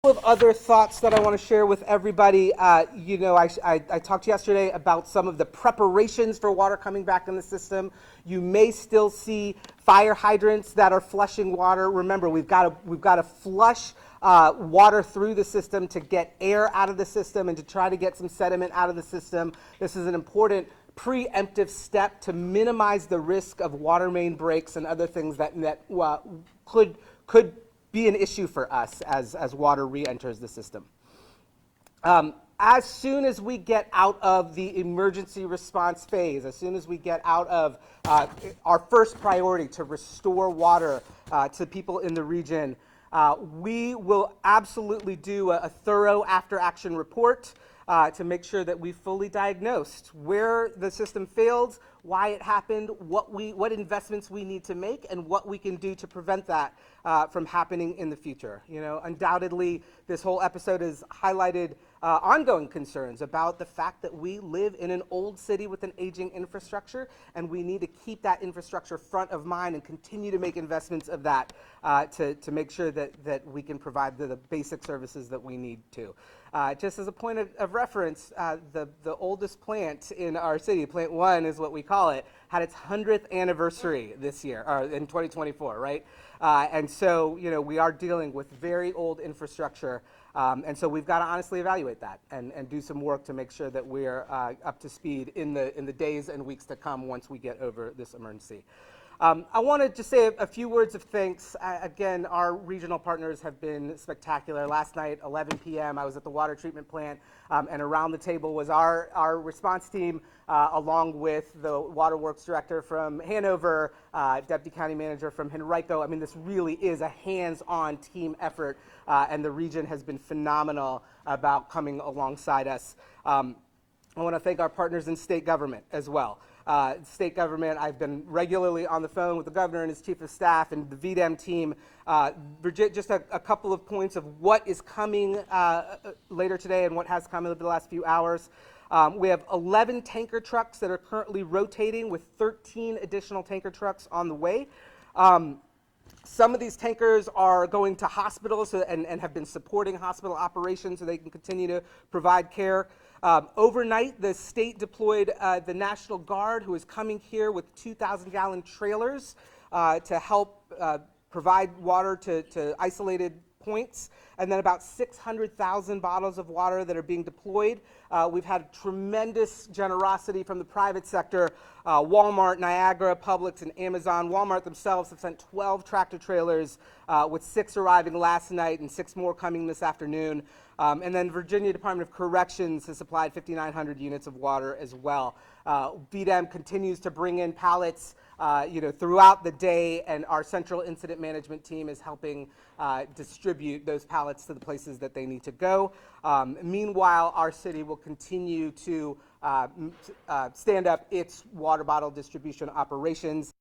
Of other thoughts that I want to share with everybody. I talked yesterday about some of the preparations for water coming back in the system. You may still see fire hydrants that are flushing water. Remember, we've got to flush water through the system to get air out of the system and to try to get some sediment out of the system. This is an important preemptive step to minimize the risk of water main breaks and other things that could be an issue for us as water re-enters the system. As soon as we get out of the emergency response phase, as soon as we get out of our first priority to restore water to people in the region, we will absolutely do a thorough after-action report to make sure that we fully diagnosed where the system failed, why it happened, what investments we need to make, and what we can do to prevent that from happening in the future. You know, undoubtedly, this whole episode has highlighted ongoing concerns about the fact that we live in an old city with an aging infrastructure, and we need to keep that infrastructure front of mind and continue to make investments of that to make sure that we can provide the basic services that we need to. Just as a point of reference, the oldest plant in our city, Plant 1 is what we call it, had its 100th anniversary this year, or in 2024, right? And so, you know, we are dealing with very old infrastructure, and so we've got to honestly evaluate that and do some work to make sure that we're up to speed in the days and weeks to come once we get over this emergency. I want to just say a few words of thanks. Again, our regional partners have been spectacular. Last night, 11 p.m., I was at the water treatment plant, and around the table was our response team, along with the Waterworks director from Hanover, deputy county manager from Henrico. I mean, this really is a hands-on team effort, and the region has been phenomenal about coming alongside us. I want to thank our partners in state government as well. State government, I've been regularly on the phone with the governor and his chief of staff and the VDEM team. Just a couple of points of what is coming later today and what has come over the last few hours. We have 11 tanker trucks that are currently rotating with 13 additional tanker trucks on the way. Some of these tankers are going to hospitals and have been supporting hospital operations so they can continue to provide care. Overnight, the state deployed the National Guard, who is coming here with 2,000-gallon trailers to help provide water to isolated points, and then about 600,000 bottles of water that are being deployed. We've had tremendous generosity from the private sector. Walmart, Niagara, Publix, and Amazon. Walmart themselves have sent 12 tractor trailers with 6 arriving last night and 6 more coming this afternoon. And then Virginia Department of Corrections has supplied 5,900 units of water as well. VDEM continues to bring in pallets throughout the day, and our central incident management team is helping distribute those pallets to the places that they need to go. Meanwhile, our city will continue to stand up its water bottle distribution operations.